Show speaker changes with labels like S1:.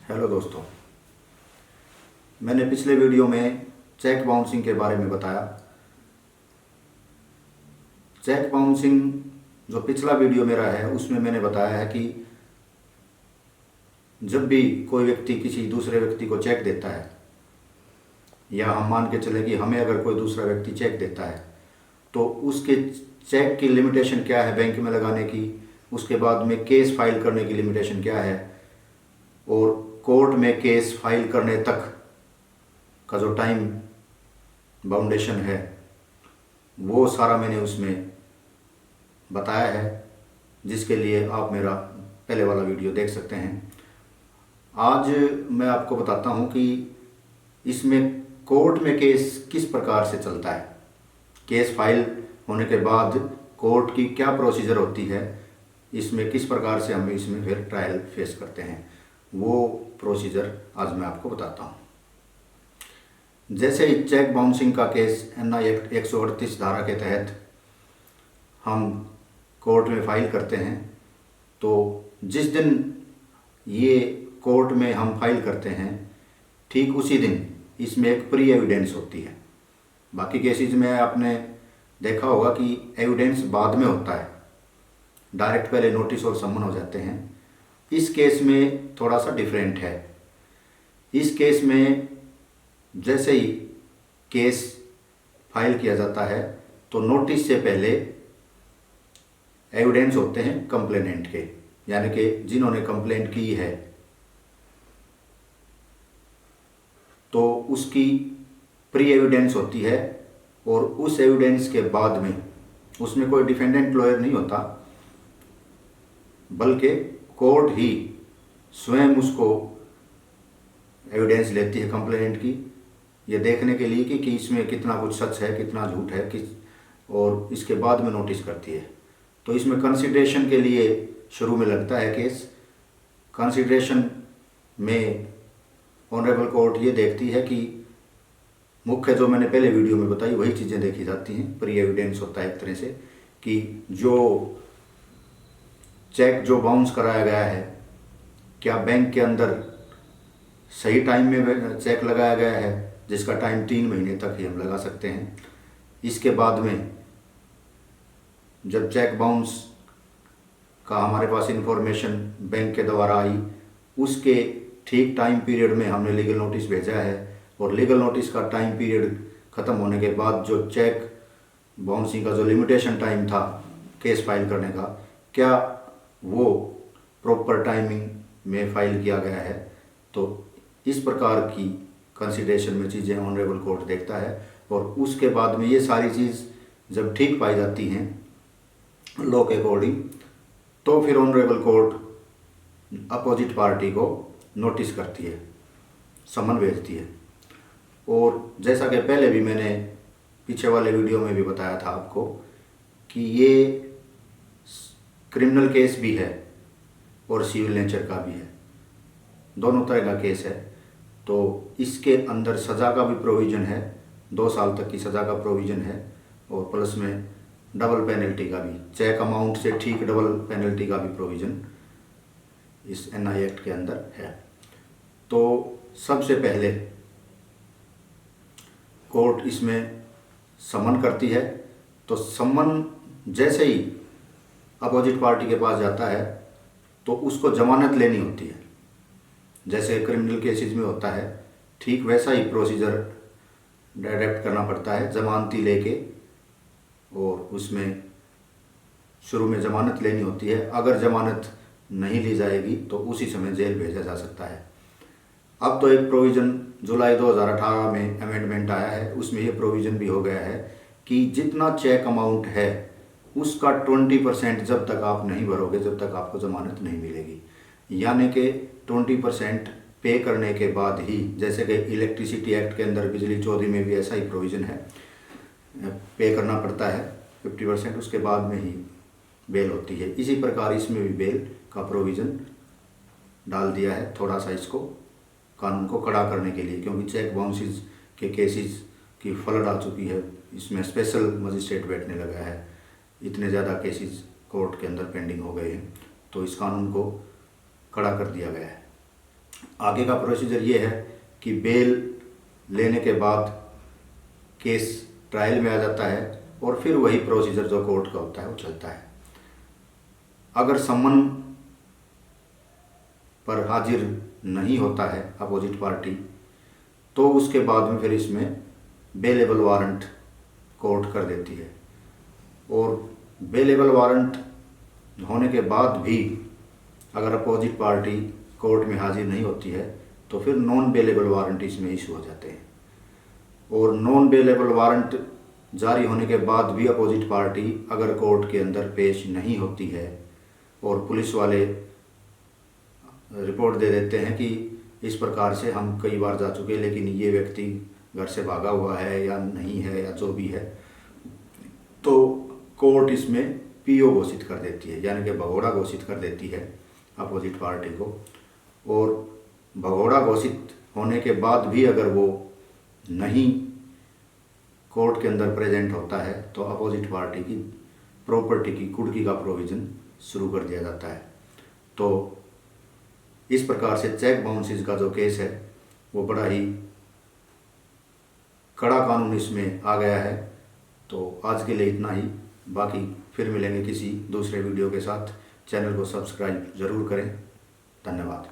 S1: Hello दोस्तों, मैंने पिछले वीडियो में चेक बाउंसिंग के बारे में बताया। चेक बाउंसिंग जो पिछला वीडियो मेरा है उसमें मैंने बताया है कि जब भी कोई व्यक्ति किसी दूसरे व्यक्ति को चेक देता है, या हम मान के चले कि हमें अगर कोई दूसरा व्यक्ति चेक देता है तो उसके चेक की लिमिटेशन क्या है बैंक में लगाने की, उसके बाद में केस फाइल करने की लिमिटेशन क्या है, और कोर्ट में केस फाइल करने तक का जो टाइम बाउंडेशन है वो सारा मैंने उसमें बताया है, जिसके लिए आप मेरा पहले वाला वीडियो देख सकते हैं। आज मैं आपको बताता हूं कि इसमें कोर्ट में केस किस प्रकार से चलता है, केस फाइल होने के बाद कोर्ट की क्या प्रोसीजर होती है, इसमें किस प्रकार से हम इसमें फिर ट्रायल फेस करते हैं, वो प्रोसीजर आज मैं आपको बताता हूं। जैसे ही चेक बाउंसिंग का केस NI एक्ट 138 धारा के तहत हम कोर्ट में फाइल करते हैं, तो जिस दिन ये कोर्ट में हम फाइल करते हैं ठीक उसी दिन इसमें एक प्री एविडेंस होती है। बाकी केसेस में आपने देखा होगा कि एविडेंस बाद में होता है, डायरेक्ट पहले नोटिस और सम्मन हो जाते हैं। इस केस में थोड़ा सा डिफरेंट है। इस केस में जैसे ही केस फाइल किया जाता है तो नोटिस से पहले एविडेंस होते हैं कंप्लेनेंट के, यानी कि जिन्होंने कंप्लेंट की है, तो उसकी प्री एविडेंस होती है। और उस एविडेंस के बाद में उसमें कोई डिफेंडेंट लॉयर नहीं होता, बल्कि कोर्ट ही स्वयं उसको एविडेंस लेती है कंप्लेनेंट की, ये देखने के लिए कि इसमें कितना कुछ सच है, कितना झूठ है, और इसके बाद में नोटिस करती है। तो इसमें कंसिडरेशन के लिए शुरू में लगता है केस। कंसिडरेशन में ऑनरेबल कोर्ट ये देखती है कि मुख्य जो मैंने पहले वीडियो में बताई वही चीज़ें देखी जाती हैं। प्री एविडेंस होता है एक तरह से कि जो चेक जो बाउंस कराया गया है, क्या बैंक के अंदर सही टाइम में चेक लगाया गया है, जिसका टाइम 3 महीने तक ही हम लगा सकते हैं। इसके बाद में जब चेक बाउंस का हमारे पास इंफॉर्मेशन बैंक के द्वारा आई, उसके ठीक टाइम पीरियड में हमने लीगल नोटिस भेजा है, और लीगल नोटिस का टाइम पीरियड ख़त्म होने के बाद जो चेक बाउंसिंग का जो लिमिटेशन टाइम था केस फाइल करने का, क्या वो प्रॉपर टाइमिंग में फाइल किया गया है। तो इस प्रकार की कंसिडरेशन में चीज़ें ऑनरेबल कोर्ट देखता है, और उसके बाद में ये सारी चीज़ जब ठीक पाई जाती हैं लॉ के अकॉर्डिंग, तो फिर ऑनरेबल कोर्ट अपोजिट पार्टी को नोटिस करती है, समन भेजती है। और जैसा कि पहले भी मैंने पीछे वाले वीडियो में भी बताया था आपको कि ये क्रिमिनल केस भी है और सिविल नेचर का भी है, दोनों तरह का केस है। तो इसके अंदर सज़ा का भी प्रोविज़न है, 2 साल तक की सज़ा का प्रोविज़न है, और प्लस में डबल पेनल्टी का भी, चेक अमाउंट से ठीक डबल पेनल्टी का भी प्रोविज़न इस NI एक्ट के अंदर है। तो सबसे पहले कोर्ट इसमें समन करती है, तो समन जैसे ही अपोजिट पार्टी के पास जाता है तो उसको जमानत लेनी होती है। जैसे क्रिमिनल केसेस में होता है ठीक वैसा ही प्रोसीजर डायरेक्ट करना पड़ता है, जमानती लेके, और उसमें शुरू में ज़मानत लेनी होती है। अगर ज़मानत नहीं ली जाएगी तो उसी समय जेल भेजा जा सकता है। अब तो एक प्रोविज़न जुलाई 2018 में अमेंडमेंट आया है, उसमें ये प्रोविज़न भी हो गया है कि जितना चेक अमाउंट है उसका 20% जब तक आप नहीं भरोगे, जब तक आपको ज़मानत नहीं मिलेगी। यानी कि 20% पे करने के बाद ही, जैसे कि इलेक्ट्रिसिटी एक्ट के अंदर बिजली चोरी में भी ऐसा ही प्रोविज़न है, पे करना पड़ता है 50%, उसके बाद में ही बेल होती है। इसी प्रकार इसमें भी बेल का प्रोविज़न डाल दिया है, थोड़ा सा इसको कानून को कड़ा करने के लिए, क्योंकि चेक बाउंसिस के केसेस की फ्लड आ चुकी है, इसमें स्पेशल मजिस्ट्रेट बैठने लगा है, इतने ज़्यादा केसेस कोर्ट के अंदर पेंडिंग हो गए हैं, तो इस कानून को कड़ा कर दिया गया है। आगे का प्रोसीजर ये है कि बेल लेने के बाद केस ट्रायल में आ जाता है और फिर वही प्रोसीजर जो कोर्ट का होता है वो चलता है। अगर समन पर हाजिर नहीं होता है अपोजिट पार्टी तो उसके बाद में फिर इसमें बेलेबल वारंट कोर्ट कर देती है, और बेलेबल वारंट होने के बाद भी अगर अपोजिट पार्टी कोर्ट में हाजिर नहीं होती है तो फिर नॉन बेलेबल वारंट इसमें इशू हो जाते हैं। और नॉन बेलेबल वारंट जारी होने के बाद भी अपोजिट पार्टी अगर कोर्ट के अंदर पेश नहीं होती है और पुलिस वाले रिपोर्ट दे देते हैं कि इस प्रकार से हम कई बार जा चुके लेकिन ये व्यक्ति घर से भागा हुआ है या नहीं है या जो भी है, तो कोर्ट इसमें पीओ घोषित कर देती है, यानी कि भगोड़ा घोषित कर देती है अपोजिट पार्टी को। और भगोड़ा घोषित होने के बाद भी अगर वो नहीं कोर्ट के अंदर प्रेजेंट होता है तो अपोजिट पार्टी की प्रॉपर्टी की कुर्की का प्रोविज़न शुरू कर दिया जाता है। तो इस प्रकार से चेक बाउंसेस का जो केस है वो बड़ा ही कड़ा कानून इसमें आ गया है। तो आज के लिए इतना ही, बाकी फिर मिलेंगे किसी दूसरे वीडियो के साथ। चैनल को सब्सक्राइब ज़रूर करें। धन्यवाद।